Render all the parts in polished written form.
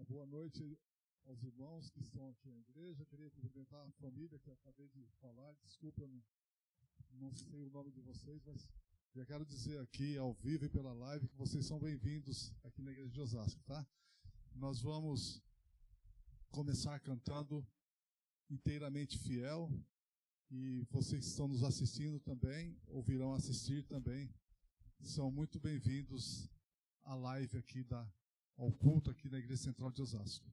Boa noite aos irmãos que estão aqui na igreja. Eu queria cumprimentar a família que eu acabei de falar. Desculpa, eu não sei o nome de vocês, mas já quero dizer aqui, ao vivo e pela live, que vocês são bem-vindos aqui na igreja de Osasco, tá? Nós vamos começar cantando Inteiramente Fiel, e vocês que estão nos assistindo também, ou virão assistir também, são muito bem-vindos à live aqui ao culto aqui na Igreja Central de Osasco.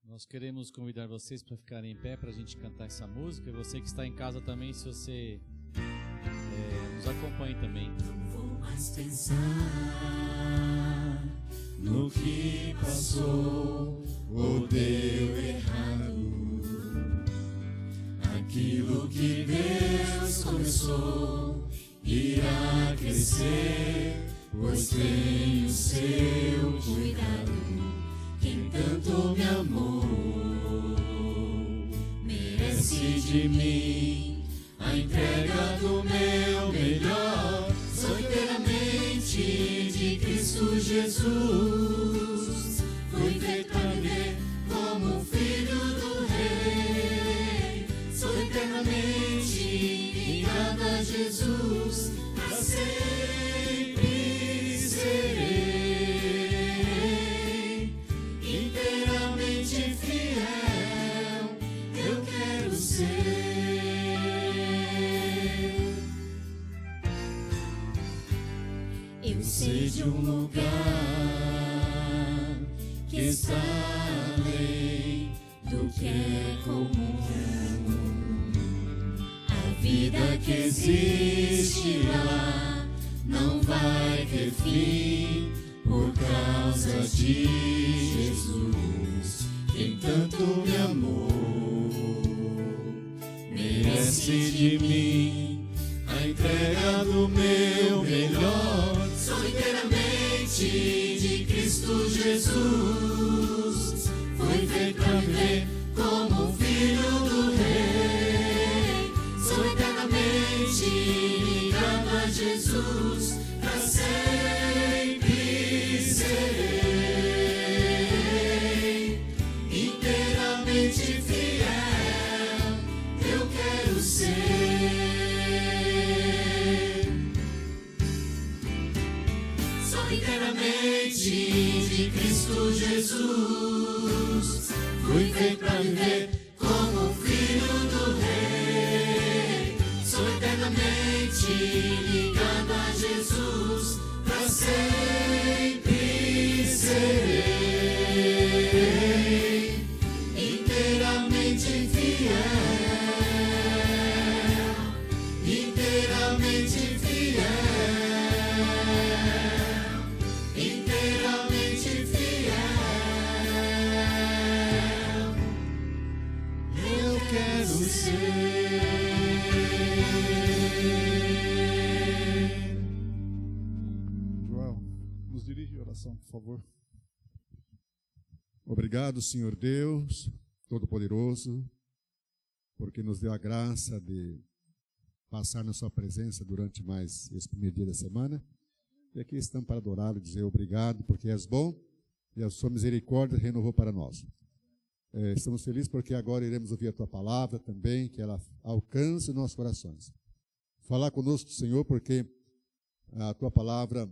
Nós queremos convidar vocês para ficarem em pé para a gente cantar essa música. E você que está em casa também, se você nos acompanhe também. Não vou mais pensar no que passou ou deu errado. Aquilo que Deus começou irá crescer, pois tem o seu cuidado. Quem tanto me amou merece de mim a entrega do meu melhor. Sou inteiramente de Cristo Jesus. Fui feito para viver como filho do Rei. Sou eternamente ligado a Jesus. Para sempre serei inteiramente fiel. Eu quero ser. Eu sei de um lugar que está além do que é comum. A vida que existe lá não vai ter fim por causa de Jesus. Quem tanto me amou merece de mim a entrega do meu melhor. Sou inteiramente de Cristo Jesus. Fui feito para viver como filho do Rei. Sou eternamente ligado a Jesus. Para sempre serei inteiramente fiel. Eu quero ser. Sou inteiramente de Cristo Jesus. Fui feito para viver como filho do Rei. Sou eternamente ligado a Jesus. Para sempre serei inteiramente fiel. Inteiramente fiel. Inteiramente fiel. Eu quero ser. Joel, nos dirige em oração, por favor. Obrigado, Senhor Deus Todo-Poderoso, porque nos deu a graça de passar na sua presença durante mais esse primeiro dia da semana. E aqui estamos para adorá-lo e dizer obrigado, porque és bom e a sua misericórdia renovou para nós. Estamos felizes porque agora iremos ouvir a tua palavra também, que ela alcance os nossos corações. falar conosco, Senhor, porque a Tua palavra,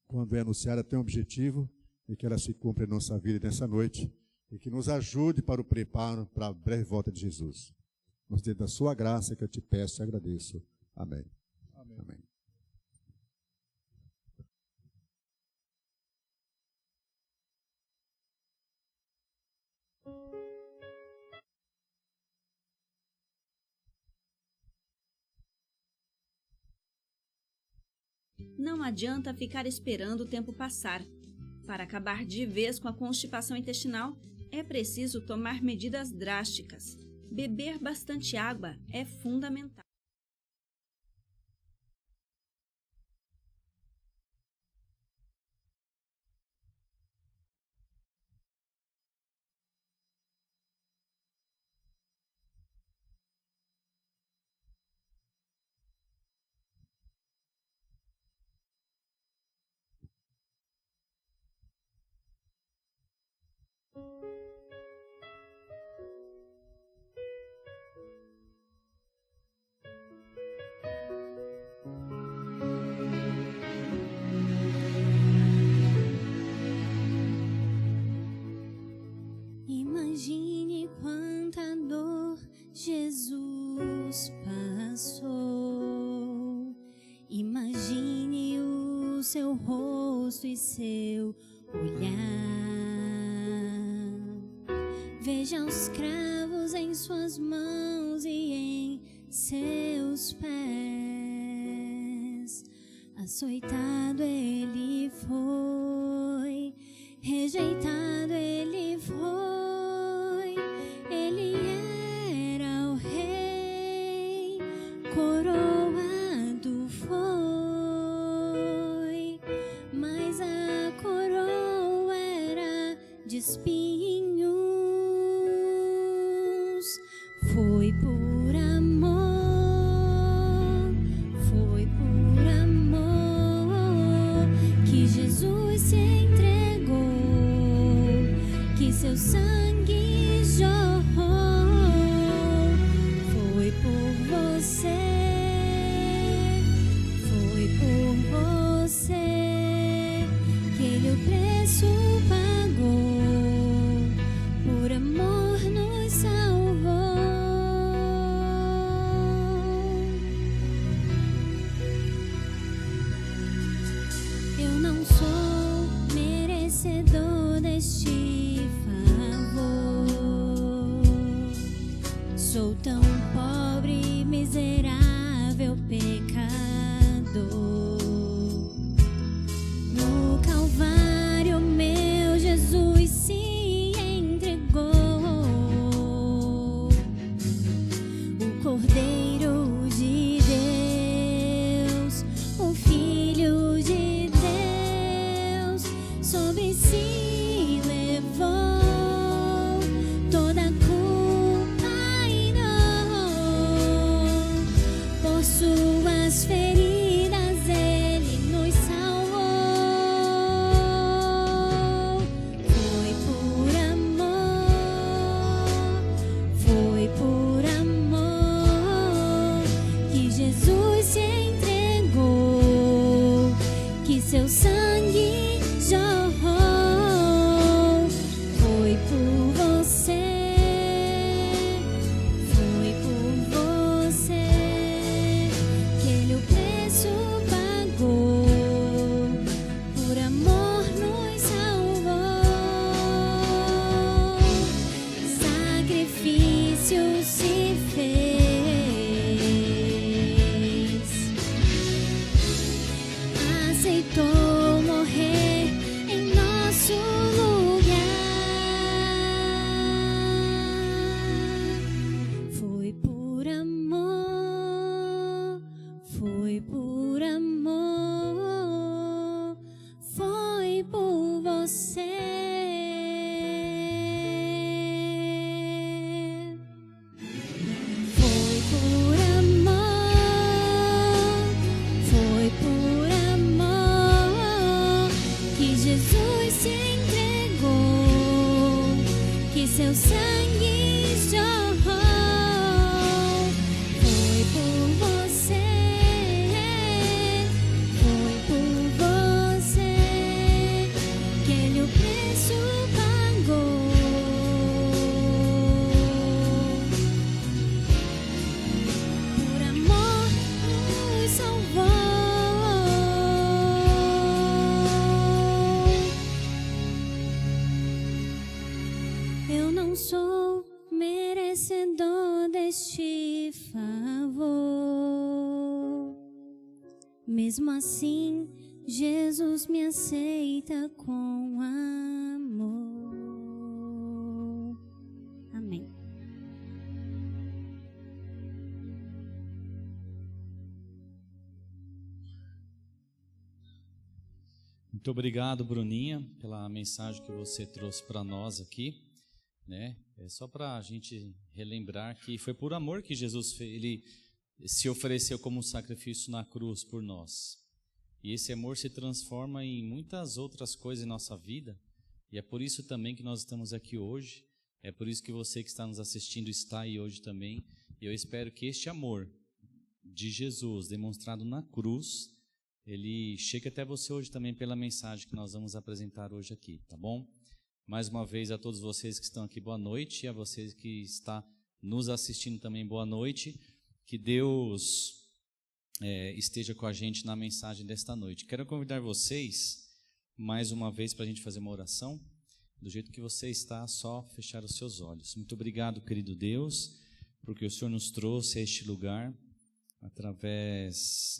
quando é anunciada, tem um objetivo e que ela se cumpra em nossa vida nessa noite e que nos ajude para o preparo para a breve volta de Jesus. Nos dê da Sua graça que eu te peço e agradeço. Amém. Amém. Amém. Não adianta ficar esperando o tempo passar. Para acabar de vez com a constipação intestinal, é preciso tomar medidas drásticas. Beber bastante água é fundamental. Imagine quanta dor Jesus passou. Imagine o seu rosto e seu olhar. Veja os cravos em suas mãos e em seus pés. Açoitado ele foi, rejeitado ele foi. Ele era o rei, coroado foi, mas a coroa era de espinhos. Foi por amor, foi por amor que Jesus se entregou, que seu sangue jorrou. Foi por você, foi por você que ele o preço pagou, por amor nos salvou. Eu não sou merecedor deste favor. Sou tão pobre, miserável, pecador. No Calvário, meu Jesus se entregou. O Cordeiro de Deus, o Filho de Deus, sobre si levou toda a culpa e dor. Por suas feridas ele nos salvou. Foi por amor, foi por amor que Jesus se entregou, que seu sangue jorrou. Foi por você, foi por você que ele o preço pagou, por amor nos salvou. Sacrifício se fez, aceitou morrer em nosso lugar. Foi por amor, foi por amor, foi por você. Foi por amor, foi por amor não sou merecedor deste favor. Mesmo assim, Jesus me aceita com amor. Amém. Muito obrigado, Bruninha, pela mensagem que você trouxe para nós aqui, né? É só para a gente relembrar que foi por amor que Jesus fez, ele se ofereceu como um sacrifício na cruz por nós. E esse amor se transforma em muitas outras coisas em nossa vida, e é por isso também que nós estamos aqui hoje, é por isso que você que está nos assistindo está aí hoje também. E eu espero que este amor de Jesus demonstrado na cruz, ele chegue até você hoje também pela mensagem que nós vamos apresentar hoje aqui, tá bom? Mais uma vez a todos vocês que estão aqui, boa noite, e a vocês que estão nos assistindo também, boa noite. Que Deus esteja com a gente na mensagem desta noite. Quero convidar vocês, mais uma vez, para a gente fazer uma oração. Do jeito que você está, só fechar os seus olhos. Muito obrigado, querido Deus, porque o Senhor nos trouxe a este lugar, através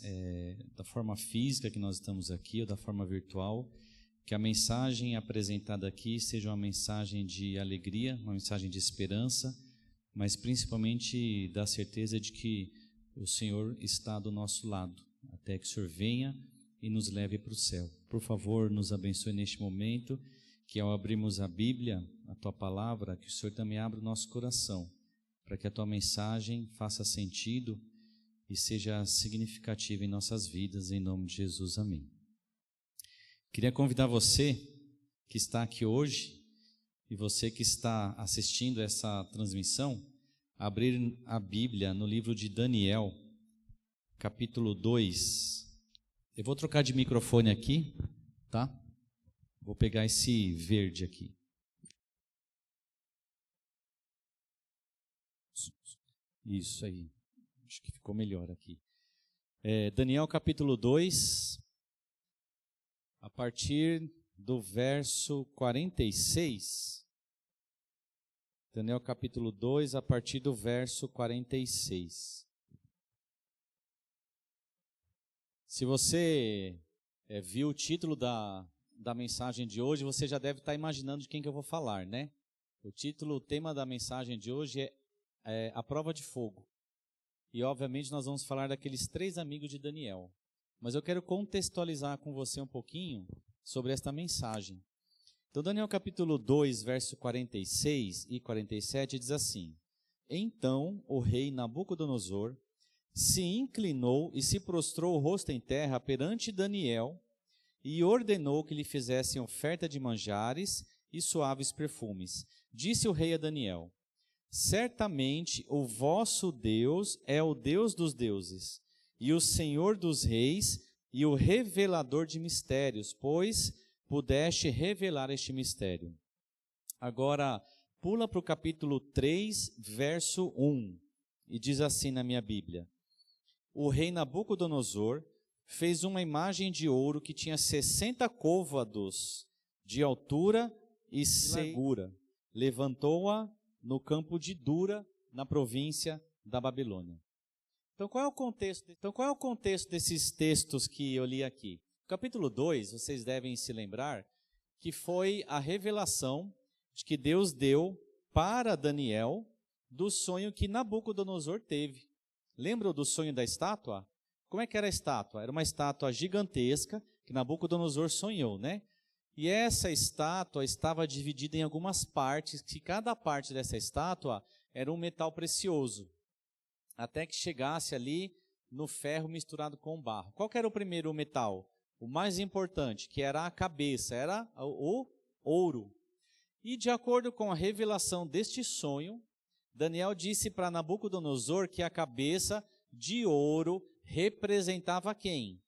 da forma física que nós estamos aqui, ou da forma virtual, que a mensagem apresentada aqui seja uma mensagem de alegria, uma mensagem de esperança, mas principalmente da certeza de que o Senhor está do nosso lado, até que o Senhor venha e nos leve para o céu. Por favor, nos abençoe neste momento, que ao abrirmos a Bíblia, a Tua Palavra, que o Senhor também abra o nosso coração, para que a Tua mensagem faça sentido e seja significativa em nossas vidas, em nome de Jesus, amém. Queria convidar você que está aqui hoje e você que está assistindo essa transmissão, a abrir a Bíblia no livro de Daniel, capítulo 2. Eu vou trocar de microfone aqui, tá? Vou pegar esse verde aqui. Isso aí. Acho que ficou melhor aqui. Daniel capítulo 2, a partir do verso 46. Daniel capítulo 2, a partir do verso 46. Se você viu o título da mensagem de hoje, você já deve estar imaginando de quem que eu vou falar, né? O tema da mensagem de hoje é a prova de fogo. E, obviamente, nós vamos falar daqueles 3 amigos de Daniel. Mas eu quero contextualizar com você um pouquinho sobre esta mensagem. Então, Daniel capítulo 2, verso 46 e 47 diz assim: Então o rei Nabucodonosor se inclinou e se prostrou o rosto em terra perante Daniel e ordenou que lhe fizessem oferta de manjares e suaves perfumes. Disse o rei a Daniel: Certamente o vosso Deus é o Deus dos deuses, e o Senhor dos reis, e o revelador de mistérios, pois pudeste revelar este mistério. Agora, pula para o capítulo 3, verso 1, e diz assim na minha Bíblia: O rei Nabucodonosor fez uma imagem de ouro que tinha 60 côvados de altura e largura. Levantou-a no campo de Dura, na província da Babilônia. Então, qual é o contexto desses textos que eu li aqui? O capítulo 2, vocês devem se lembrar, que foi a revelação de que Deus deu para Daniel do sonho que Nabucodonosor teve. Lembram do sonho da estátua? Como é que era a estátua? Era uma estátua gigantesca que Nabucodonosor sonhou, né? E essa estátua estava dividida em algumas partes, que cada parte dessa estátua era um metal precioso, até que chegasse ali no ferro misturado com barro. Qual que era o primeiro metal? O mais importante, que era a cabeça, era o ouro. E de acordo com a revelação deste sonho, Daniel disse para Nabucodonosor que a cabeça de ouro representava quem?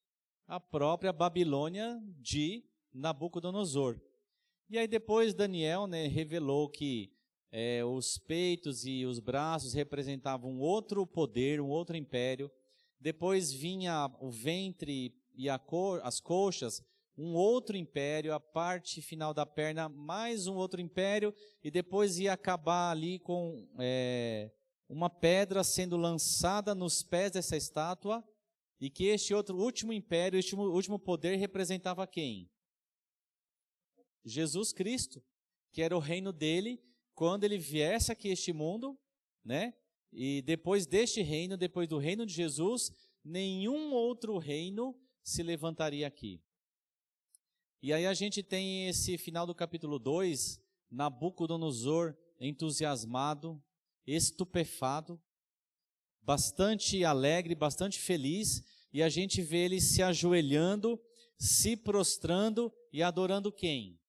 A própria Babilônia de Nabucodonosor. E aí depois Daniel, revelou que os peitos e os braços representavam um outro poder, um outro império. Depois vinha o ventre e as coxas, um outro império, a parte final da perna, mais um outro império, e depois ia acabar ali com uma pedra sendo lançada nos pés dessa estátua, e que este outro último império, este último poder representava quem? Jesus Cristo, que era o reino dele, quando ele viesse aqui a este mundo, né? E depois deste reino, depois do reino de Jesus, nenhum outro reino se levantaria aqui. E aí a gente tem esse final do capítulo 2, Nabucodonosor entusiasmado, estupefado, bastante alegre, bastante feliz, e a gente vê ele se ajoelhando, se prostrando e adorando quem?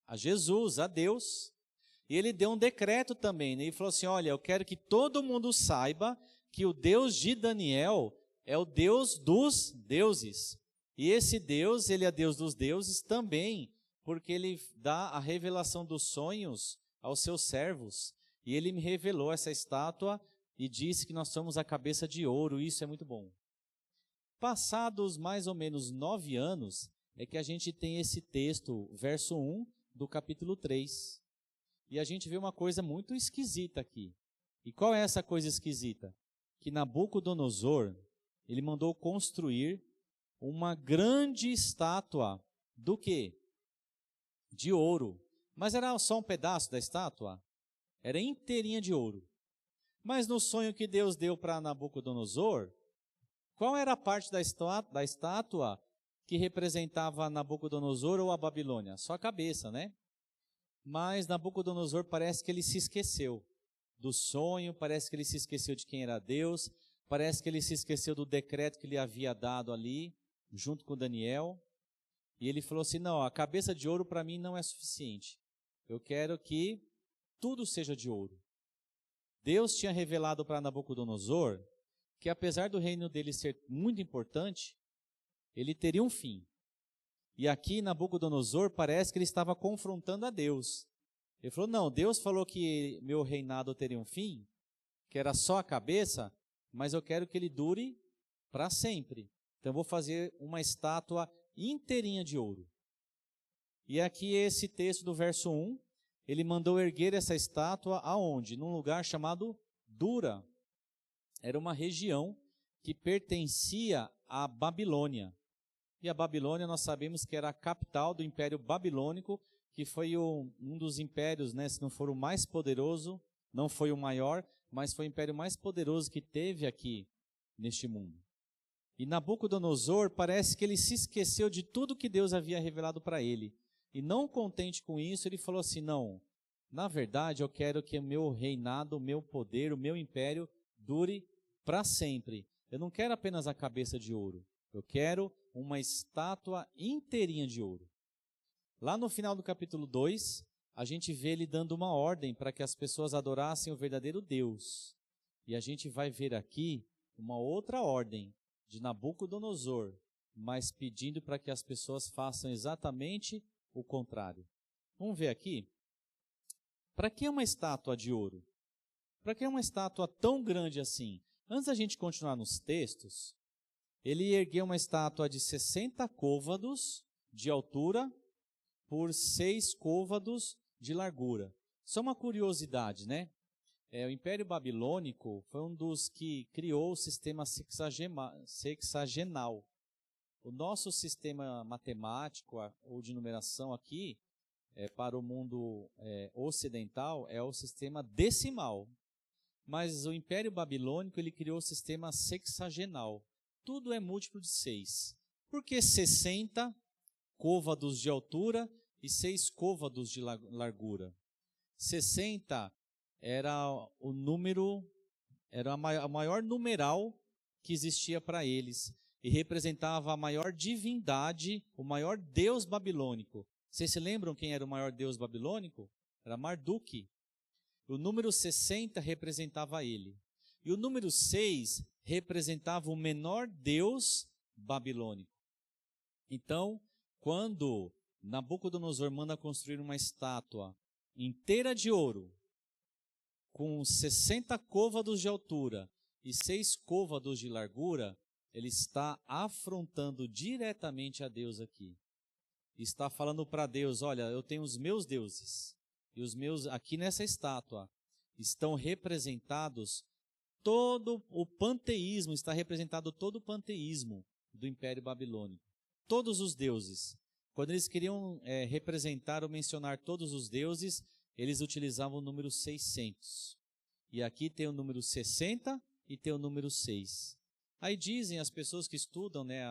A Jesus, a Deus. E ele deu um decreto também, né? Ele falou assim, olha, eu quero que todo mundo saiba que o Deus de Daniel é o Deus dos deuses. E esse Deus, ele é Deus dos deuses também, porque ele dá a revelação dos sonhos aos seus servos. E ele me revelou essa estátua e disse que nós somos a cabeça de ouro, isso é muito bom. Passados mais ou menos 9 anos, é que a gente tem esse texto, verso 1 do capítulo 3. E a gente vê uma coisa muito esquisita aqui. E qual é essa coisa esquisita? Que Nabucodonosor, ele mandou construir uma grande estátua do quê? De ouro. Mas era só um pedaço da estátua? Era inteirinha de ouro. Mas no sonho que Deus deu para Nabucodonosor, qual era a parte da estátua que representava Nabucodonosor ou a Babilônia? Só a cabeça, né? Mas Nabucodonosor parece que ele se esqueceu do sonho, parece que ele se esqueceu de quem era Deus, parece que ele se esqueceu do decreto que ele havia dado ali, junto com Daniel, e ele falou assim, não, a cabeça de ouro para mim não é suficiente, eu quero que tudo seja de ouro. Deus tinha revelado para Nabucodonosor que apesar do reino dele ser muito importante, ele teria um fim. E aqui Nabucodonosor parece que ele estava confrontando a Deus. Ele falou, não, Deus falou que meu reinado teria um fim, que era só a cabeça, mas eu quero que ele dure para sempre. Então eu vou fazer uma estátua inteirinha de ouro. E aqui esse texto do verso 1, ele mandou erguer essa estátua aonde? Num lugar chamado Dura. Era uma região que pertencia à Babilônia. E a Babilônia nós sabemos que era a capital do Império Babilônico, que foi um dos impérios, né, se não for o mais poderoso, não foi o maior, mas foi o império mais poderoso que teve aqui neste mundo. E Nabucodonosor parece que ele se esqueceu de tudo que Deus havia revelado para ele. E não contente com isso, ele falou assim, não, na verdade eu quero que o meu reinado, o meu poder, o meu império dure para sempre. Eu não quero apenas a cabeça de ouro, eu quero uma estátua inteirinha de ouro. Lá no final do capítulo 2, a gente vê ele dando uma ordem para que as pessoas adorassem o verdadeiro Deus. E a gente vai ver aqui uma outra ordem de Nabucodonosor, mas pedindo para que as pessoas façam exatamente o contrário. Vamos ver aqui. Para que uma estátua de ouro? Para que uma estátua tão grande assim? Antes da gente continuar nos textos, ele ergueu uma estátua de 60 côvados de altura por 6 côvados de largura. Só uma curiosidade, né? O Império Babilônico foi um dos que criou o sistema sexagenal. O nosso sistema matemático ou de numeração aqui, para o mundo ocidental, é o sistema decimal. Mas o Império Babilônico, ele criou o sistema sexagenal. Tudo é múltiplo de 6. Por que 60 côvados de altura e 6 côvados de largura? 60 era o número, era a maior numeral que existia para eles. E representava a maior divindade, o maior deus babilônico. Vocês se lembram quem era o maior deus babilônico? Era Marduk. O número 60 representava ele. E o número 6 representava o menor deus babilônico. Então, quando Nabucodonosor manda construir uma estátua inteira de ouro, com 60 côvados de altura e 6 côvados de largura, ele está afrontando diretamente a Deus aqui. está falando para Deus, olha, eu tenho os meus deuses, e os meus, aqui nessa estátua, estão representados todo o panteísmo, está representado todo o panteísmo do Império Babilônico. Todos os deuses. Quando eles queriam representar ou mencionar todos os deuses, eles utilizavam o número 600. E aqui tem o número 60 e tem o número 6. Aí dizem as pessoas que estudam, né,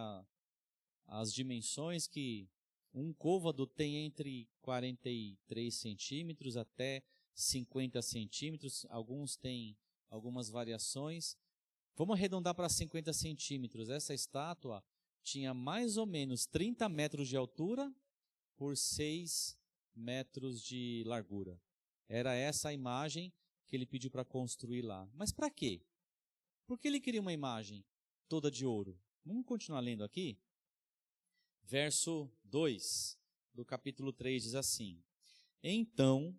as dimensões, que um côvado tem entre 43 centímetros até 50 centímetros. Alguns têm algumas variações. Vamos arredondar para 50 centímetros. Essa estátua tinha mais ou menos 30 metros de altura por 6 metros de largura. Era essa a imagem que ele pediu para construir lá. Mas para quê? Por que ele queria uma imagem toda de ouro? Vamos continuar lendo aqui? Verso 2 do capítulo 3 diz assim: Então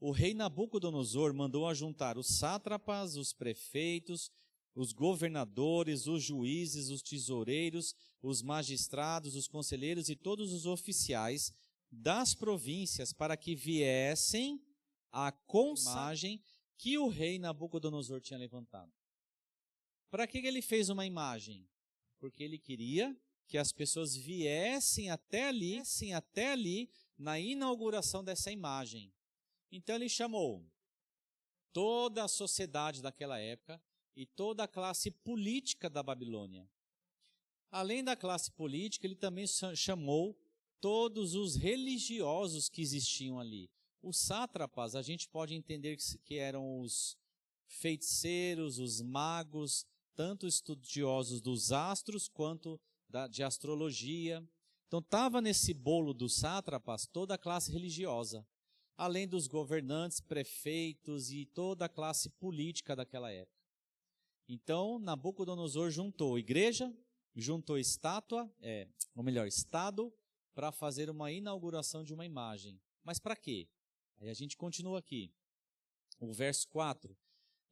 o rei Nabucodonosor mandou ajuntar os sátrapas, os prefeitos, os governadores, os juízes, os tesoureiros, os magistrados, os conselheiros e todos os oficiais das províncias para que viessem à imagem que o rei Nabucodonosor tinha levantado. Para que ele fez uma imagem? Porque ele queria que as pessoas viessem até ali na inauguração dessa imagem. Então ele chamou toda a sociedade daquela época e toda a classe política da Babilônia. Além da classe política, ele também chamou todos os religiosos que existiam ali. Os sátrapas, a gente pode entender que eram os feiticeiros, os magos, tanto estudiosos dos astros quanto de astrologia. Então estava nesse bolo dos sátrapas toda a classe religiosa, além dos governantes, prefeitos e toda a classe política daquela época. Então Nabucodonosor juntou igreja, juntou Estado, para fazer uma inauguração de uma imagem. Mas para quê? Aí a gente continua aqui. O verso 4.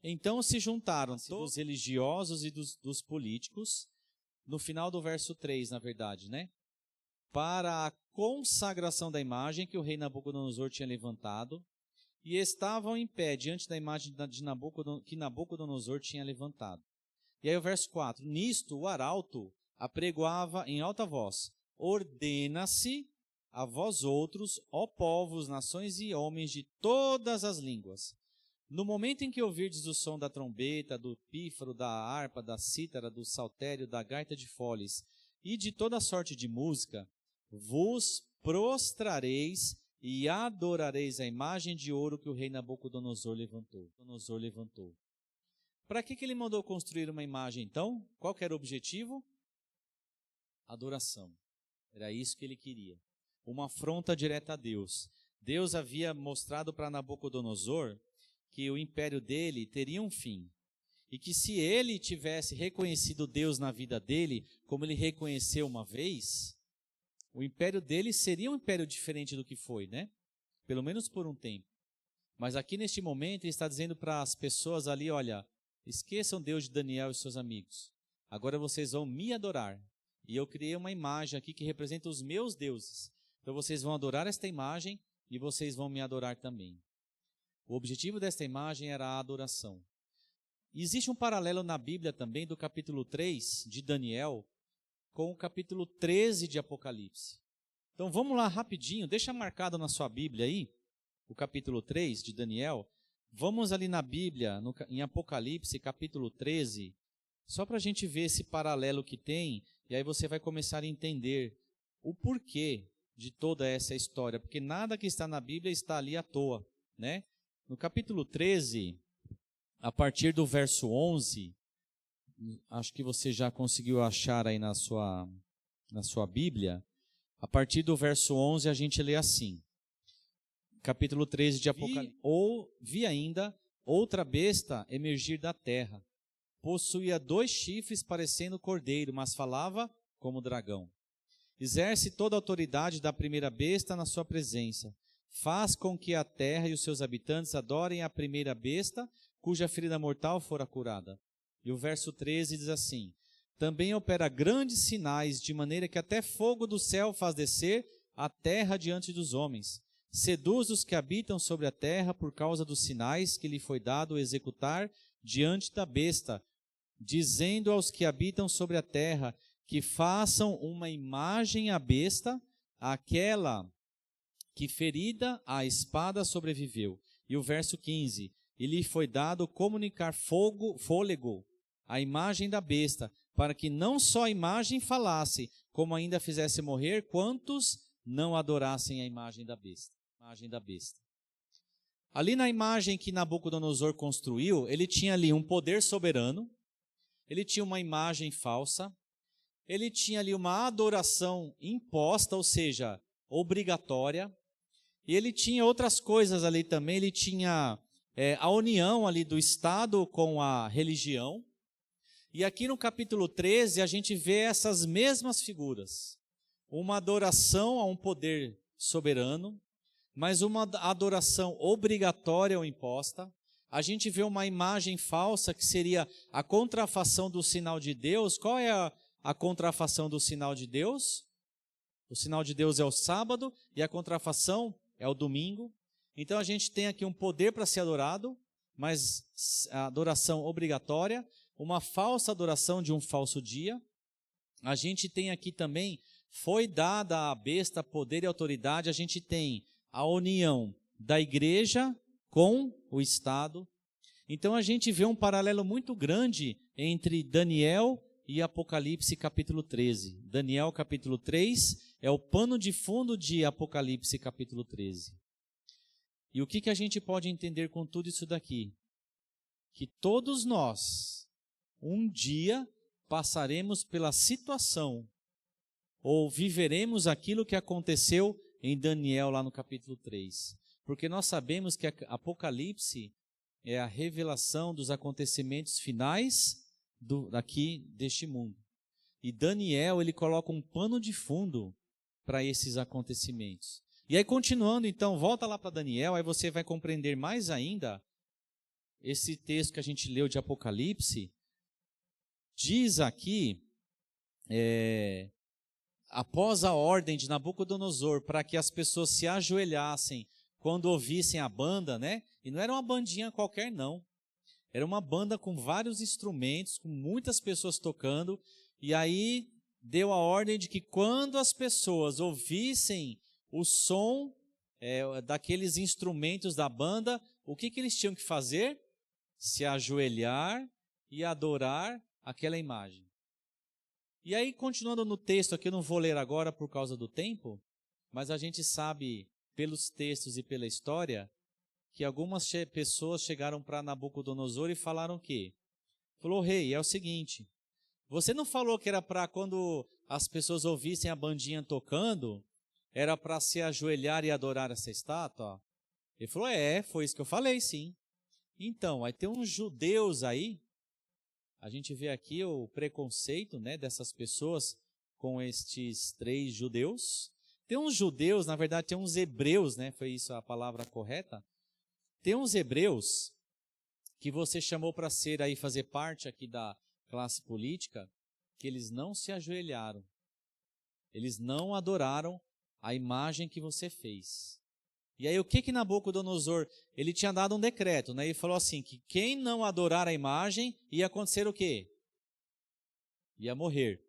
Então se juntaram todos os religiosos e dos políticos, no final do verso 3, na verdade, né? Para a consagração da imagem que o rei Nabucodonosor tinha levantado, e estavam em pé diante da imagem que Nabucodonosor tinha levantado. E aí o verso 4. Nisto o arauto apregoava em alta voz: Ordena-se a vós outros, ó povos, nações e homens de todas as línguas. No momento em que ouvirdes o som da trombeta, do pífaro, da harpa, da cítara, do saltério, da gaita de foles e de toda sorte de música, vos prostrareis e adorareis a imagem de ouro que o rei Nabucodonosor levantou. Para que ele mandou construir uma imagem, então? Qual que era o objetivo? Adoração. Era isso que ele queria. Uma afronta direta a Deus. Deus havia mostrado para Nabucodonosor que o império dele teria um fim. E que se ele tivesse reconhecido Deus na vida dele, como ele reconheceu uma vez, o império dele seria um império diferente do que foi, né? Pelo menos por um tempo. Mas aqui neste momento ele está dizendo para as pessoas ali, olha, esqueçam Deus de Daniel e seus amigos. Agora vocês vão me adorar. E eu criei uma imagem aqui que representa os meus deuses. Então vocês vão adorar esta imagem e vocês vão me adorar também. O objetivo desta imagem era a adoração. E existe um paralelo na Bíblia também do capítulo 3 de Daniel com o capítulo 13 de Apocalipse. Então vamos lá rapidinho, deixa marcado na sua Bíblia aí, o capítulo 3 de Daniel. Vamos ali na Bíblia, em Apocalipse, capítulo 13, só para a gente ver esse paralelo que tem, e aí você vai começar a entender o porquê de toda essa história, porque nada que está na Bíblia está ali à toa, né? No capítulo 13, a partir do verso 11, acho que você já conseguiu achar aí na sua Bíblia, a partir do verso 11 a gente lê assim, capítulo 13 de Apocalipse. Vi ainda outra besta emergir da terra, possuía 2 chifres parecendo cordeiro, mas falava como dragão. Exerce toda a autoridade da primeira besta na sua presença. Faz com que a terra e os seus habitantes adorem a primeira besta, cuja ferida mortal fora curada. E o verso 13 diz assim: também opera grandes sinais, de maneira que até fogo do céu faz descer a terra diante dos homens. Seduz os que habitam sobre a terra por causa dos sinais que lhe foi dado executar diante da besta, dizendo aos que habitam sobre a terra que façam uma imagem à besta, aquela que ferida a espada sobreviveu. E o verso 15, e lhe foi dado comunicar fôlego à imagem da besta, para que não só a imagem falasse, como ainda fizesse morrer quantos não adorassem a imagem da besta. Ali na imagem que Nabucodonosor construiu, ele tinha ali um poder soberano, ele tinha uma imagem falsa, ele tinha ali uma adoração imposta, ou seja, obrigatória, e ele tinha outras coisas ali também, ele tinha a união ali do Estado com a religião, e aqui no capítulo 13 a gente vê essas mesmas figuras, uma adoração a um poder soberano, mas uma adoração obrigatória ou imposta. A gente vê uma imagem falsa que seria a contrafação do sinal de Deus. Qual é a contrafação do sinal de Deus? O sinal de Deus é o sábado e a contrafação é o domingo. Então a gente tem aqui um poder para ser adorado, mas a adoração obrigatória, uma falsa adoração de um falso dia. A gente tem aqui também, foi dada à besta poder e autoridade, a gente tem a união da igreja com o Estado. Então a gente vê um paralelo muito grande entre Daniel e Apocalipse capítulo 13. Daniel capítulo 3 é o pano de fundo de Apocalipse capítulo 13. E o que a gente pode entender com tudo isso daqui? Que todos nós, um dia, passaremos pela situação, ou viveremos aquilo que aconteceu em Daniel lá no capítulo 3. Porque nós sabemos que Apocalipse é a revelação dos acontecimentos finais daqui deste mundo. E Daniel, ele coloca um pano de fundo para esses acontecimentos. E aí, continuando, então, volta lá para Daniel, aí você vai compreender mais ainda esse texto que a gente leu de Apocalipse. Diz aqui, após a ordem de Nabucodonosor para que as pessoas se ajoelhassem quando ouvissem a banda, né? E não era uma bandinha qualquer, não. Era uma banda com vários instrumentos, com muitas pessoas tocando. E aí deu a ordem de que quando as pessoas ouvissem o som daqueles instrumentos da banda, o que eles tinham que fazer? Se ajoelhar e adorar aquela imagem. E aí, continuando no texto aqui, eu não vou ler agora por causa do tempo, mas a gente sabe pelos textos e pela história que algumas pessoas chegaram para Nabucodonosor e falaram o quê? Falou, rei, é o seguinte, você não falou que era para quando as pessoas ouvissem a bandinha tocando, era para se ajoelhar e adorar essa estátua? Ele falou, foi isso que eu falei, sim. Então, aí tem uns judeus aí, a gente vê aqui o preconceito, né, dessas pessoas com estes 3 judeus. Tem uns judeus, na verdade tem uns hebreus, né, foi isso a palavra correta. Tem uns hebreus que você chamou para ser aí, fazer parte aqui da classe política, que eles não se ajoelharam. Eles não adoraram a imagem que você fez. E aí o que Nabucodonosor, ele tinha dado um decreto, né? Ele falou assim, que quem não adorar a imagem, ia acontecer o quê? Ia morrer.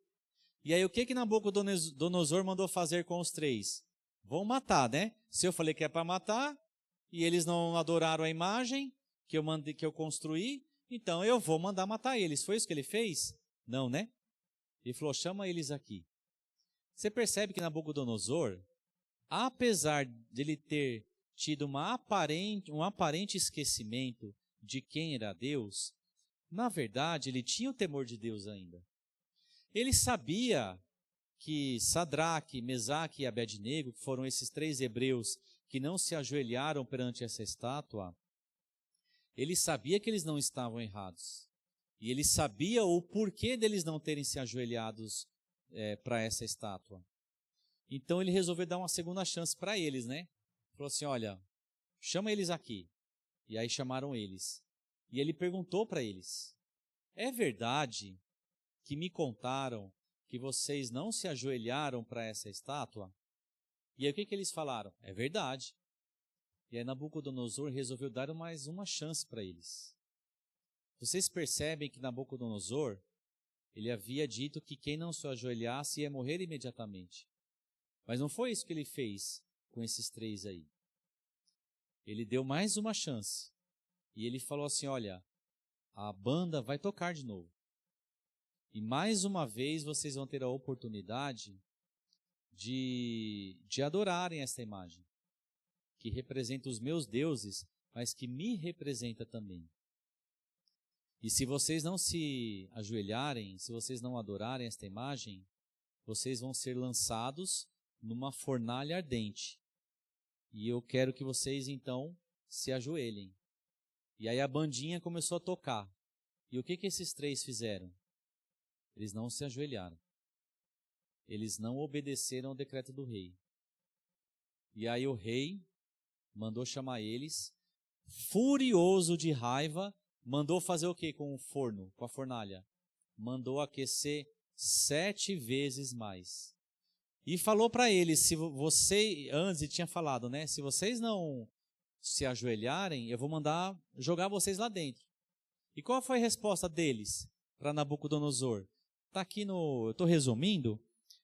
E aí o que Nabucodonosor mandou fazer com os 3? Vão matar, né? Se eu falei que é para matar, e eles não adoraram a imagem que eu construí, então eu vou mandar matar eles. Foi isso que ele fez? Não, né? Ele falou, chama eles aqui. Você percebe que Nabucodonosor, apesar de ele ter tido um aparente esquecimento de quem era Deus, na verdade ele tinha o temor de Deus ainda. Ele sabia que Sadraque, Mesaque e Abednego, que foram esses 3 hebreus que não se ajoelharam perante essa estátua, ele sabia que eles não estavam errados. E ele sabia o porquê deles não terem se ajoelhados para essa estátua. Então ele resolveu dar uma segunda chance para eles, né? Falou assim, olha, chama eles aqui. E aí chamaram eles. E ele perguntou para eles, é verdade que me contaram que vocês não se ajoelharam para essa estátua? E aí o que eles falaram? É verdade. E aí Nabucodonosor resolveu dar mais uma chance para eles. Vocês percebem que Nabucodonosor, ele havia dito que quem não se ajoelhasse ia morrer imediatamente. Mas não foi isso que ele fez com esses 3 aí. Ele deu mais uma chance. E ele falou assim, olha, a banda vai tocar de novo. E mais uma vez vocês vão ter a oportunidade de adorarem essa imagem, que representa os meus deuses, mas que me representa também. E se vocês não se ajoelharem, se vocês não adorarem esta imagem, vocês vão ser lançados numa fornalha ardente. E eu quero que vocês, então, se ajoelhem. E aí a bandinha começou a tocar. E o que esses 3 fizeram? Eles não se ajoelharam. Eles não obedeceram ao decreto do rei. E aí o rei mandou chamar eles, furioso de raiva, mandou fazer o que com o forno, com a fornalha? Mandou aquecer 7 vezes mais. E falou para eles, se você, antes tinha falado, né? Se vocês não se ajoelharem, eu vou mandar jogar vocês lá dentro. E qual foi a resposta deles para Nabucodonosor? Está aqui eu estou resumindo,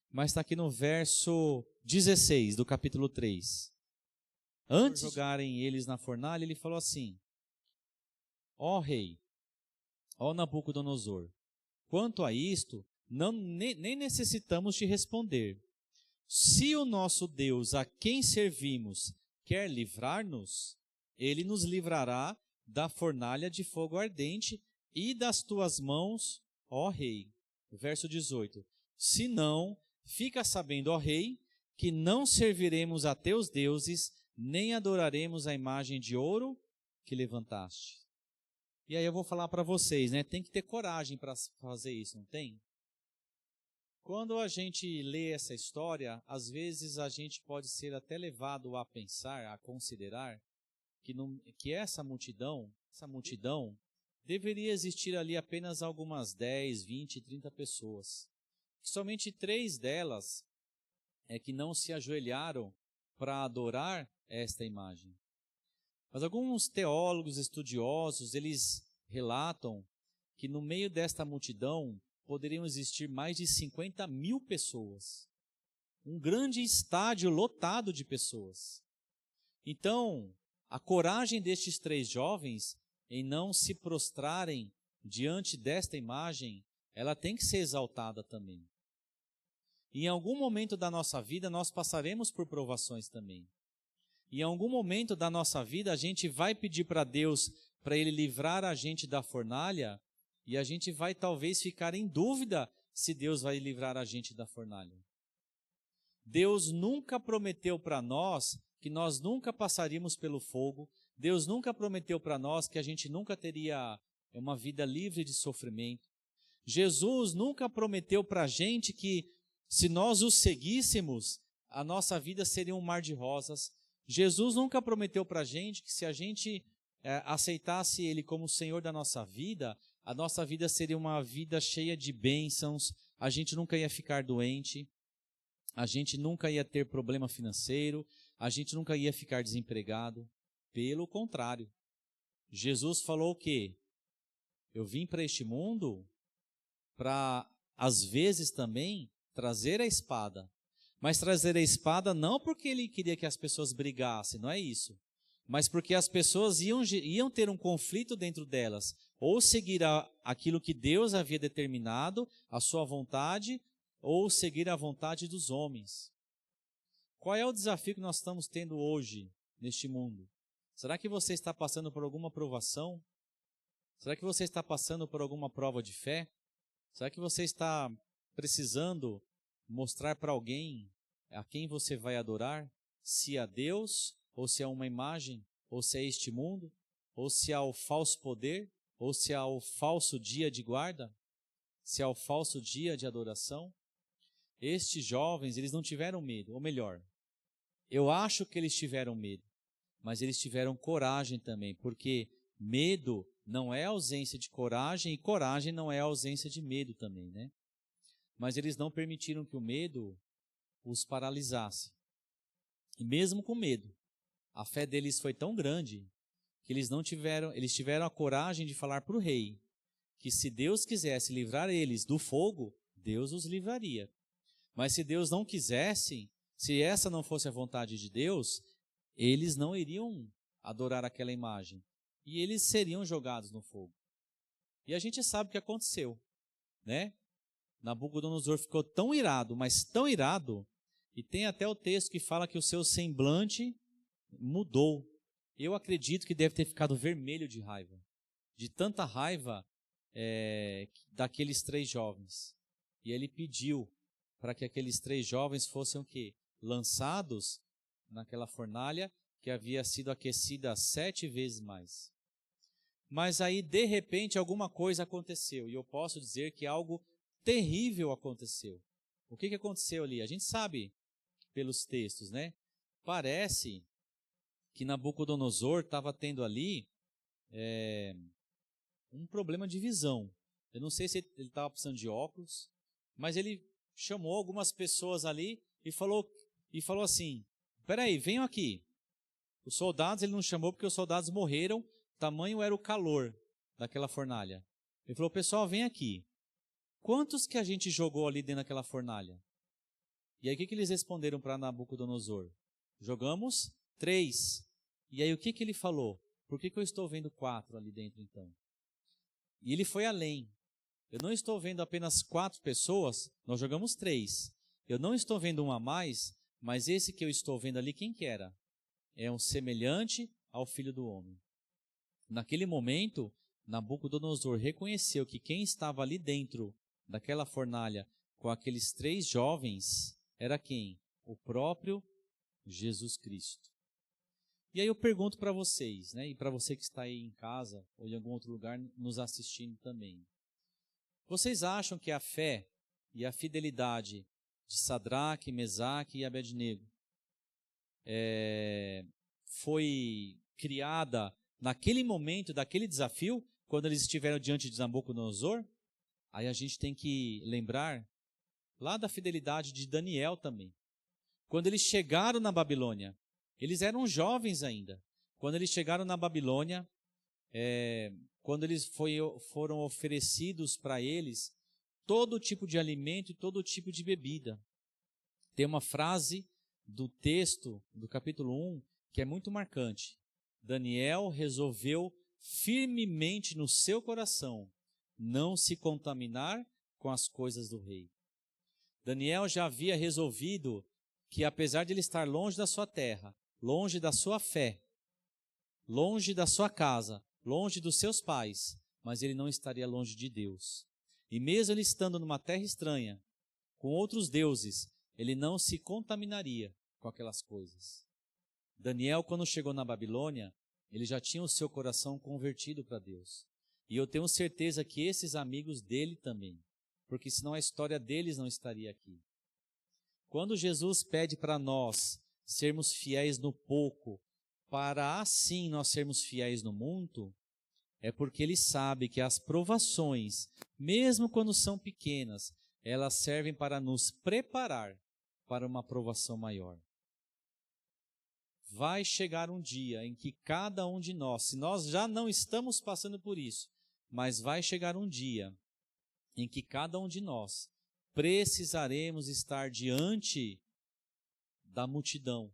mas está aqui no verso 16 do capítulo 3. Antes de jogarem eles na fornalha, ele falou assim, ó rei, ó Nabucodonosor, quanto a isto, nem necessitamos te responder. Se o nosso Deus a quem servimos quer livrar-nos, ele nos livrará da fornalha de fogo ardente e das tuas mãos, ó rei. Verso 18. Se não, fica sabendo, ó rei, que não serviremos a teus deuses, nem adoraremos a imagem de ouro que levantaste. E aí eu vou falar para vocês, né? Tem que ter coragem para fazer isso, não tem? Quando a gente lê essa história, às vezes a gente pode ser até levado a pensar, a considerar, que essa multidão deveria existir ali apenas algumas 10, 20, 30 pessoas. Somente 3 delas é que não se ajoelharam para adorar esta imagem. Mas alguns teólogos estudiosos, eles relatam que no meio desta multidão poderiam existir mais de 50 mil pessoas. Um grande estádio lotado de pessoas. Então, a coragem destes 3 jovens em não se prostrarem diante desta imagem, ela tem que ser exaltada também. E em algum momento da nossa vida, nós passaremos por provações também. E em algum momento da nossa vida, a gente vai pedir para Deus, para Ele livrar a gente da fornalha, e a gente vai talvez ficar em dúvida se Deus vai livrar a gente da fornalha. Deus nunca prometeu para nós que nós nunca passaríamos pelo fogo. Deus nunca prometeu para nós que a gente nunca teria uma vida livre de sofrimento. Jesus nunca prometeu para a gente que se nós o seguíssemos, a nossa vida seria um mar de rosas. Jesus nunca prometeu para a gente que se a gente aceitasse Ele como Senhor da nossa vida, a nossa vida seria uma vida cheia de bênçãos, a gente nunca ia ficar doente, a gente nunca ia ter problema financeiro, a gente nunca ia ficar desempregado. Pelo contrário, Jesus falou o quê? Eu vim para este mundo para, às vezes também, trazer a espada. Mas trazer a espada não porque Ele queria que as pessoas brigassem, não é isso. Mas porque as pessoas iam ter um conflito dentro delas. Ou seguir aquilo que Deus havia determinado, a sua vontade, ou seguir a vontade dos homens. Qual é o desafio que nós estamos tendo hoje neste mundo? Será que você está passando por alguma provação? Será que você está passando por alguma prova de fé? Será que você está precisando mostrar para alguém a quem você vai adorar? Se a Deus, ou se é uma imagem, ou se é este mundo, ou se é o falso poder, ou se é o falso dia de guarda, se é o falso dia de adoração. Estes jovens, eles não tiveram medo, ou melhor, eu acho que eles tiveram medo, mas eles tiveram coragem também, porque medo não é ausência de coragem e coragem não é ausência de medo também, né? Mas eles não permitiram que o medo os paralisasse. E mesmo com medo, a fé deles foi tão grande que eles tiveram a coragem de falar para o rei que se Deus quisesse livrar eles do fogo, Deus os livraria. Mas se Deus não quisesse, se essa não fosse a vontade de Deus, eles não iriam adorar aquela imagem e eles seriam jogados no fogo. E a gente sabe o que aconteceu, né? Nabucodonosor ficou tão irado, mas tão irado, e tem até o texto que fala que o seu semblante mudou. Eu acredito que deve ter ficado vermelho de raiva, de tanta raiva daqueles 3 jovens. E ele pediu para que aqueles 3 jovens fossem o quê? Lançados naquela fornalha que havia sido aquecida 7 vezes mais. Mas aí, de repente, alguma coisa aconteceu, e eu posso dizer que algo terrível aconteceu. O que aconteceu ali? A gente sabe pelos textos, né? Parece que Nabucodonosor estava tendo ali um problema de visão. Eu não sei se ele estava precisando de óculos, mas ele chamou algumas pessoas ali e falou assim, peraí, venham aqui. Os soldados ele não chamou porque os soldados morreram, tamanho era o calor daquela fornalha. Ele falou, pessoal, vem aqui. Quantos que a gente jogou ali dentro daquela fornalha? E aí o que eles responderam para Nabucodonosor? Jogamos 3. E aí o que ele falou? Por que eu estou vendo 4 ali dentro então? E ele foi além. Eu não estou vendo apenas 4 pessoas, nós jogamos 3. Eu não estou vendo um a mais, mas esse que eu estou vendo ali, quem que era? É um semelhante ao Filho do Homem. Naquele momento, Nabucodonosor reconheceu que quem estava ali dentro daquela fornalha com aqueles 3 jovens era quem? O próprio Jesus Cristo. E aí eu pergunto para vocês, né, e para você que está aí em casa ou em algum outro lugar nos assistindo também. Vocês acham que a fé e a fidelidade de Sadraque, Mesaque e Abednego foi criada naquele momento, daquele desafio, quando eles estiveram diante de Nabucodonosor? Aí a gente tem que lembrar lá da fidelidade de Daniel também. Quando eles chegaram na Babilônia, eles eram jovens ainda. Quando eles chegaram na Babilônia, quando eles foram oferecidos para eles todo tipo de alimento e todo tipo de bebida. Tem uma frase do texto do capítulo 1 que é muito marcante. Daniel resolveu firmemente no seu coração não se contaminar com as coisas do rei. Daniel já havia resolvido que, apesar de ele estar longe da sua terra, longe da sua fé, longe da sua casa, longe dos seus pais, mas ele não estaria longe de Deus. E mesmo ele estando numa terra estranha, com outros deuses, ele não se contaminaria com aquelas coisas. Daniel, quando chegou na Babilônia, ele já tinha o seu coração convertido para Deus. E eu tenho certeza que esses amigos dele também, porque senão a história deles não estaria aqui. Quando Jesus pede para nós sermos fiéis no pouco, para assim nós sermos fiéis no muito, é porque ele sabe que as provações, mesmo quando são pequenas, elas servem para nos preparar para uma provação maior. Vai chegar um dia em que cada um de nós, se nós já não estamos passando por isso, mas vai chegar um dia em que cada um de nós precisaremos estar diante da multidão.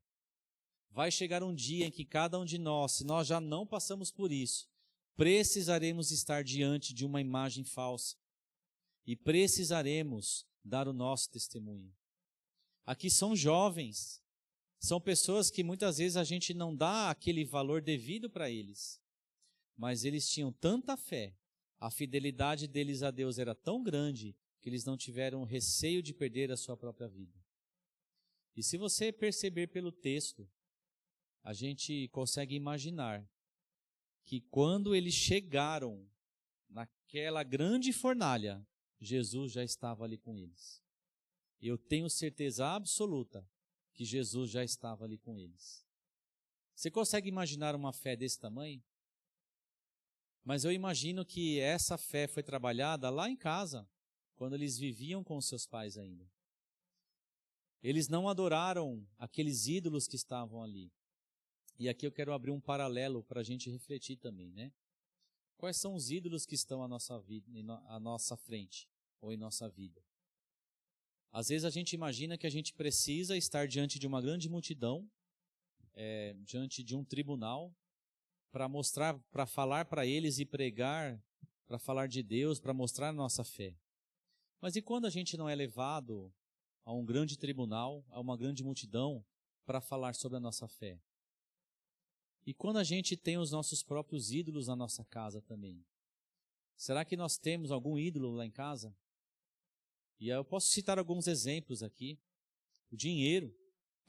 Vai chegar um dia em que cada um de nós, se nós já não passamos por isso, precisaremos estar diante de uma imagem falsa e precisaremos dar o nosso testemunho. Aqui são jovens, são pessoas que muitas vezes a gente não dá aquele valor devido para eles, mas eles tinham tanta fé, a fidelidade deles a Deus era tão grande que eles não tiveram receio de perder a sua própria vida. E se você perceber pelo texto, a gente consegue imaginar que quando eles chegaram naquela grande fornalha, Jesus já estava ali com eles. Eu tenho certeza absoluta que Jesus já estava ali com eles. Você consegue imaginar uma fé desse tamanho? Mas eu imagino que essa fé foi trabalhada lá em casa, quando eles viviam com seus pais ainda. Eles não adoraram aqueles ídolos que estavam ali. E aqui eu quero abrir um paralelo para a gente refletir também, né? Quais são os ídolos que estão à nossa vida, à nossa frente ou em nossa vida? Às vezes a gente imagina que a gente precisa estar diante de uma grande multidão, diante de um tribunal, para mostrar, para falar para eles e pregar, para falar de Deus, para mostrar a nossa fé. Mas e quando a gente não é levado a um grande tribunal, a uma grande multidão, para falar sobre a nossa fé? E quando a gente tem os nossos próprios ídolos na nossa casa também? Será que nós temos algum ídolo lá em casa? E eu posso citar alguns exemplos aqui. O dinheiro.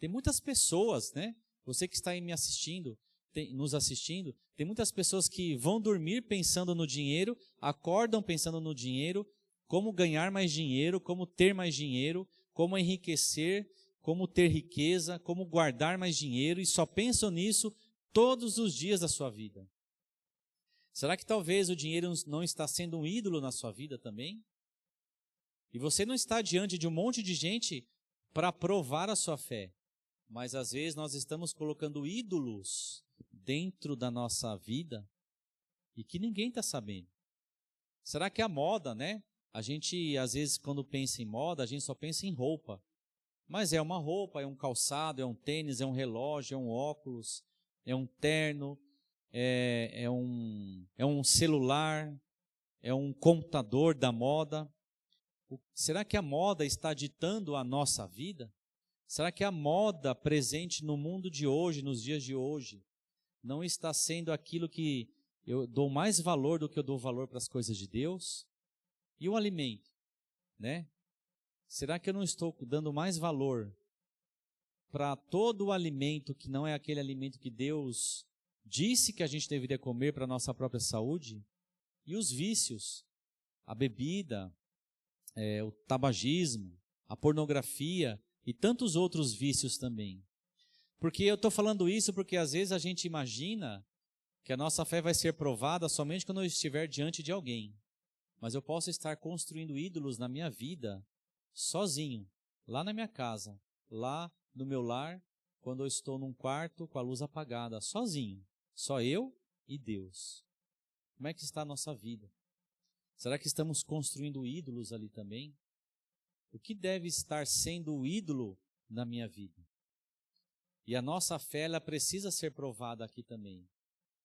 Tem muitas pessoas, né? Você que está aí nos assistindo, tem muitas pessoas que vão dormir pensando no dinheiro, acordam pensando no dinheiro, como ganhar mais dinheiro, como ter mais dinheiro, como enriquecer, como ter riqueza, como guardar mais dinheiro, e só pensam nisso todos os dias da sua vida. Será que talvez o dinheiro não está sendo um ídolo na sua vida também? E você não está diante de um monte de gente para provar a sua fé, mas às vezes nós estamos colocando ídolos dentro da nossa vida e que ninguém está sabendo. Será que a moda, né? A gente, às vezes, quando pensa em moda, a gente só pensa em roupa. Mas é uma roupa, é um calçado, é um tênis, é um relógio, é um óculos, é um terno, é um celular, é um computador da moda. Será que a moda está ditando a nossa vida? Será que a moda presente no mundo de hoje, nos dias de hoje, não está sendo aquilo que eu dou mais valor do que eu dou valor para as coisas de Deus? E o alimento, né? Será que eu não estou dando mais valor para todo o alimento que não é aquele alimento que Deus disse que a gente deveria comer para a nossa própria saúde? E os vícios, a bebida, o tabagismo, a pornografia e tantos outros vícios também. Porque eu estou falando isso porque às vezes a gente imagina que a nossa fé vai ser provada somente quando eu estiver diante de alguém. Mas eu posso estar construindo ídolos na minha vida, sozinho, lá na minha casa, lá no meu lar, quando eu estou num quarto com a luz apagada, sozinho, só eu e Deus. Como é que está a nossa vida? Será que estamos construindo ídolos ali também? O que deve estar sendo o ídolo na minha vida? E a nossa fé, ela precisa ser provada aqui também.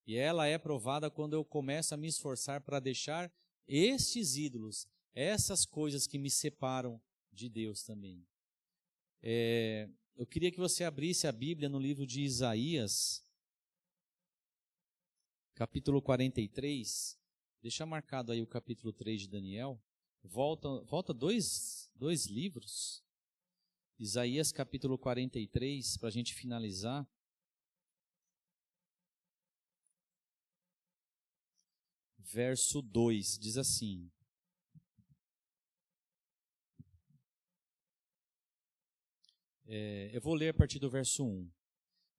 E ela é provada quando eu começo a me esforçar para deixar estes ídolos, essas coisas que me separam de Deus também. Eu queria que você abrisse a Bíblia no livro de Isaías, capítulo 43. Deixa marcado aí o capítulo 3 de Daniel. Volta dois livros. Isaías capítulo 43, para a gente finalizar. Verso 2, diz assim: eu vou ler a partir do verso 1.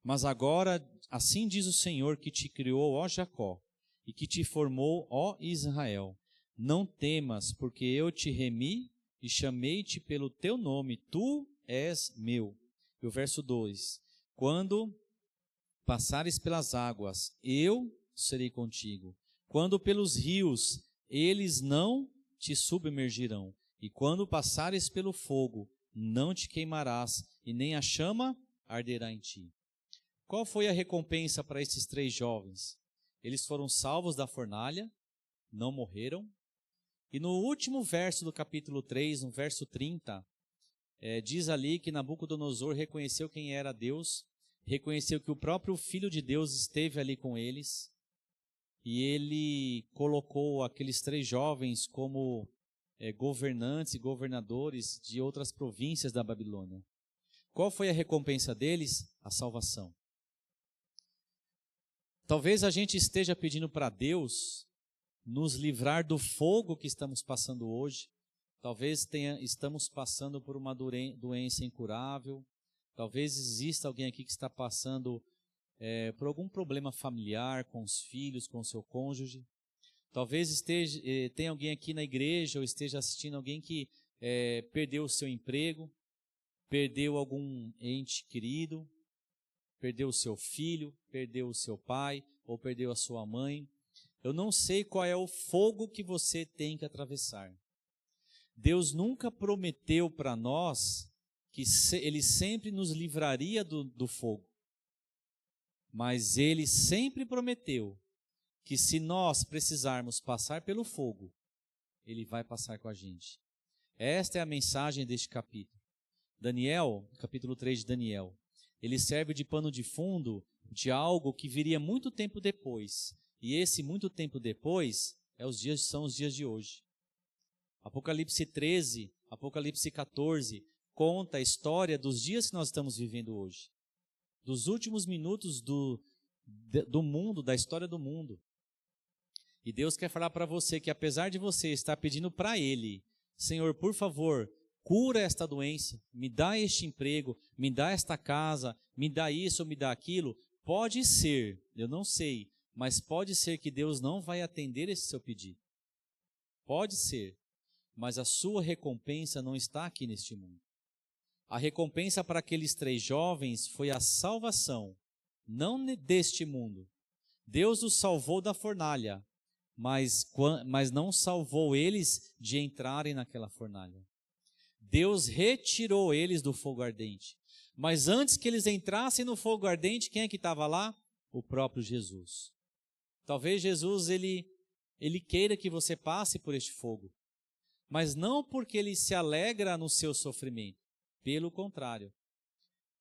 Mas agora, assim diz o Senhor que te criou, ó Jacó, e que te formou, ó Israel. Não temas, porque eu te remi e chamei-te pelo teu nome, tu és meu. E o verso 2: quando passares pelas águas, eu serei contigo. Quando pelos rios, eles não te submergirão. E quando passares pelo fogo, não te queimarás, e nem a chama arderá em ti. Qual foi a recompensa para esses 3 jovens? Eles foram salvos da fornalha, não morreram. E no último verso do capítulo 3, no verso 30, diz ali que Nabucodonosor reconheceu quem era Deus, reconheceu que o próprio Filho de Deus esteve ali com eles, e ele colocou aqueles 3 jovens como governantes e governadores de outras províncias da Babilônia. Qual foi a recompensa deles? A salvação. Talvez a gente esteja pedindo para Deus nos livrar do fogo que estamos passando hoje. Talvez estamos passando por uma doença incurável. Talvez exista alguém aqui que está passando por algum problema familiar com os filhos, com o seu cônjuge. Talvez tenha alguém aqui na igreja ou esteja assistindo alguém que perdeu o seu emprego. perdeu algum ente querido, perdeu o seu filho, perdeu o seu pai, ou perdeu a sua mãe. Eu não sei qual é o fogo que você tem que atravessar. Deus nunca prometeu para nós que Ele sempre nos livraria do fogo. Mas Ele sempre prometeu que se nós precisarmos passar pelo fogo, Ele vai passar com a gente. Esta é a mensagem deste capítulo. Daniel, capítulo 3 de Daniel, ele serve de pano de fundo de algo que viria muito tempo depois. E esse muito tempo depois são os dias de hoje. Apocalipse 13, Apocalipse 14, conta a história dos dias que nós estamos vivendo hoje. Dos últimos minutos do mundo, da história do mundo. E Deus quer falar para você que apesar de você estar pedindo para Ele, Senhor, por favor, cura esta doença, me dá este emprego, me dá esta casa, me dá isso, me dá aquilo, pode ser, eu não sei, mas pode ser que Deus não vai atender esse seu pedido. Pode ser, mas a sua recompensa não está aqui neste mundo. A recompensa para aqueles 3 jovens foi a salvação, não deste mundo. Deus os salvou da fornalha, mas não salvou eles de entrarem naquela fornalha. Deus retirou eles do fogo ardente. Mas antes que eles entrassem no fogo ardente, quem é que estava lá? O próprio Jesus. Talvez Jesus ele queira que você passe por este fogo, mas não porque Ele se alegra no seu sofrimento. Pelo contrário.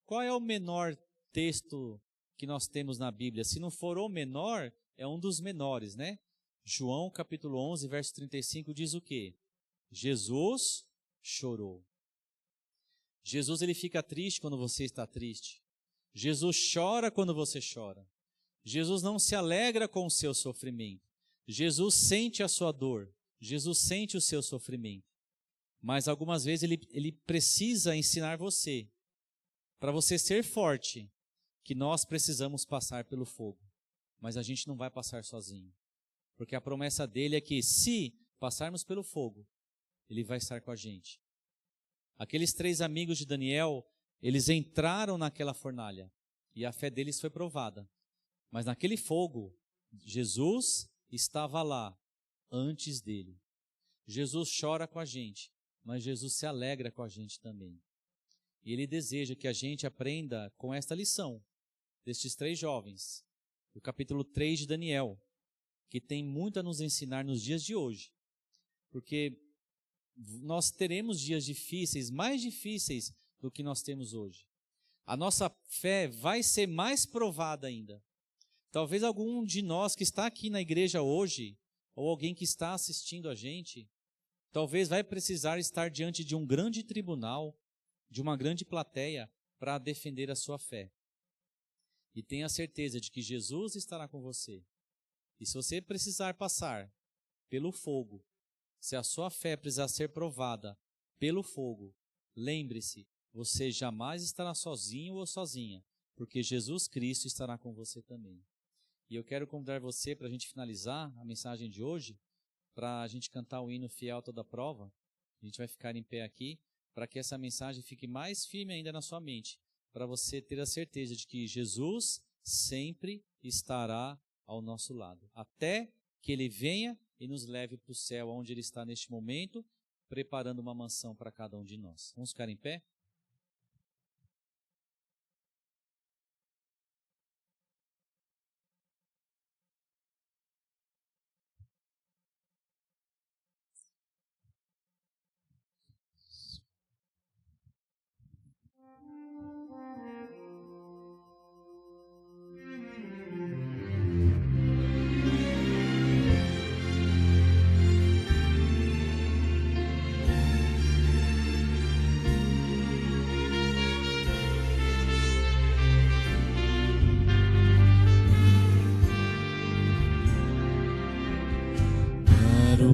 Qual é o menor texto que nós temos na Bíblia? Se não for o menor, é um dos menores, né? João capítulo 11, verso 35 diz o quê? Jesus chorou. Jesus ele fica triste quando você está triste. Jesus chora quando você chora. Jesus não se alegra com o seu sofrimento. Jesus sente a sua dor. Jesus sente o seu sofrimento. Mas algumas vezes ele precisa ensinar você, para você ser forte, que nós precisamos passar pelo fogo. Mas a gente não vai passar sozinho. Porque a promessa dele é que se passarmos pelo fogo, Ele vai estar com a gente. Aqueles 3 amigos de Daniel, eles entraram naquela fornalha e a fé deles foi provada. Mas naquele fogo, Jesus estava lá antes dele. Jesus chora com a gente, mas Jesus se alegra com a gente também. E Ele deseja que a gente aprenda com esta lição destes 3 jovens, do capítulo 3 de Daniel, que tem muito a nos ensinar nos dias de hoje. Porque nós teremos dias difíceis, mais difíceis do que nós temos hoje. A nossa fé vai ser mais provada ainda. Talvez algum de nós que está aqui na igreja hoje, ou alguém que está assistindo a gente, talvez vai precisar estar diante de um grande tribunal, de uma grande plateia, para defender a sua fé. E tenha certeza de que Jesus estará com você. E se você precisar passar pelo fogo, se a sua fé precisar ser provada pelo fogo, lembre-se, você jamais estará sozinho ou sozinha, porque Jesus Cristo estará com você também. E eu quero convidar você, para a gente finalizar a mensagem de hoje, para a gente cantar o hino Fiel a Toda Prova. A gente vai ficar em pé aqui, para que essa mensagem fique mais firme ainda na sua mente, para você ter a certeza de que Jesus sempre estará ao nosso lado, até que Ele venha e nos leve para o céu, onde Ele está neste momento, preparando uma mansão para cada um de nós. Vamos ficar em pé?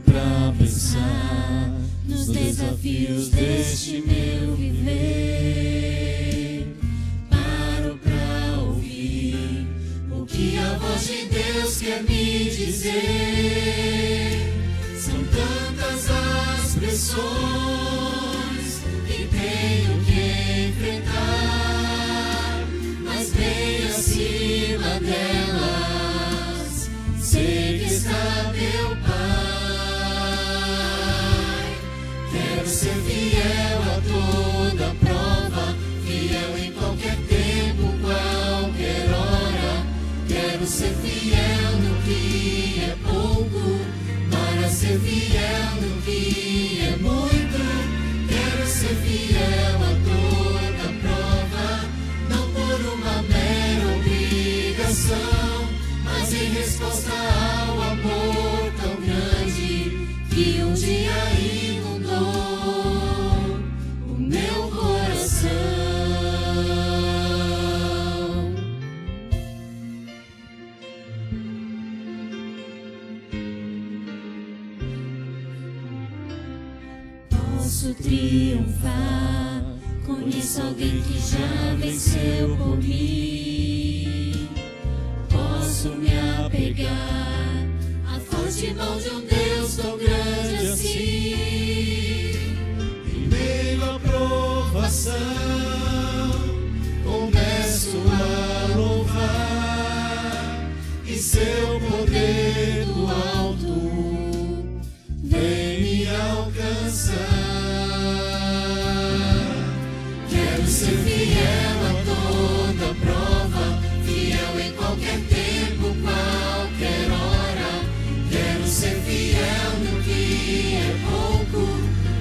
Pra pensar nos desafios deste meu viver, paro pra ouvir o que a voz de Deus quer me dizer. São tantas as pressões que tenho que Quero ser fiel no que é pouco, para ser fiel no que é muito. Quero ser fiel a toda prova, não por uma mera obrigação, mas em resposta ao amor tão grande que um dia inundou o meu coração. Posso triunfar, conheço alguém que já venceu por mim. Posso me apegar à forte mão de um Deus tão grande assim. Em meio à provação, começo a louvar, e seu poder do alto vem me alcançar. Quero ser fiel a toda prova, fiel em qualquer tempo, qualquer hora. Quero ser fiel no que é pouco,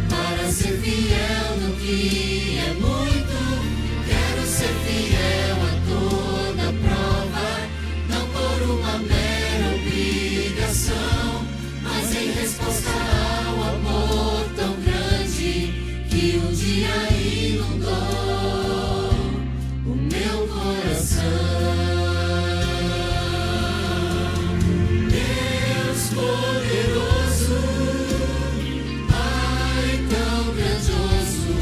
para ser fiel no que é muito. Quero ser fiel a toda prova, não por uma mera obrigação, mas em resposta ao amor tão grande que um dia inundou o meu coração. Deus poderoso, Pai tão grandioso,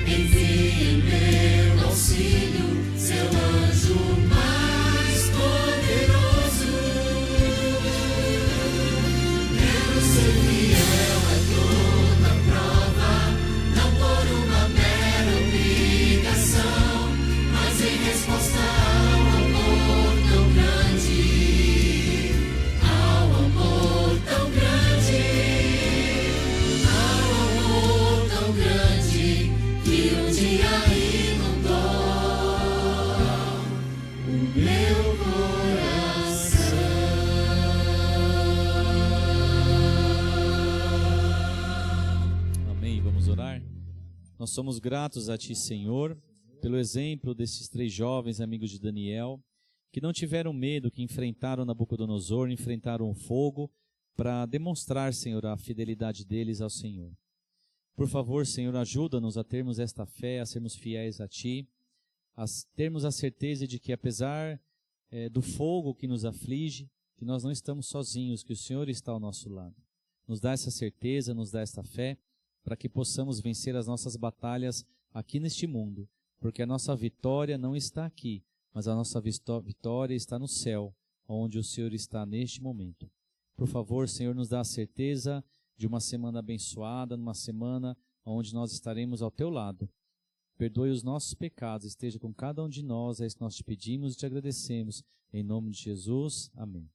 envie em meu auxílio seu anjo mais poderoso. Quero ser fiel a toda prova, não por uma mera obrigação, mas em resposta ao amor tão grande, ao amor tão grande, ao amor tão grande que um dia inundou o meu coração. Amém. Vamos orar? Nós somos gratos a Ti, Senhor, pelo exemplo desses 3 jovens amigos de Daniel, que não tiveram medo, que enfrentaram Nabucodonosor, enfrentaram o fogo, para demonstrar, Senhor, a fidelidade deles ao Senhor. Por favor, Senhor, ajuda-nos a termos esta fé, a sermos fiéis a Ti, a termos a certeza de que, apesar do fogo que nos aflige, que nós não estamos sozinhos, que o Senhor está ao nosso lado. Nos dá essa certeza, nos dá esta fé, para que possamos vencer as nossas batalhas aqui neste mundo, porque a nossa vitória não está aqui, mas a nossa vitória está no céu, onde o Senhor está neste momento. Por favor, Senhor, nos dá a certeza de uma semana abençoada, numa semana onde nós estaremos ao Teu lado. Perdoe os nossos pecados, esteja com cada um de nós, é isso que nós te pedimos e te agradecemos. Em nome de Jesus, amém.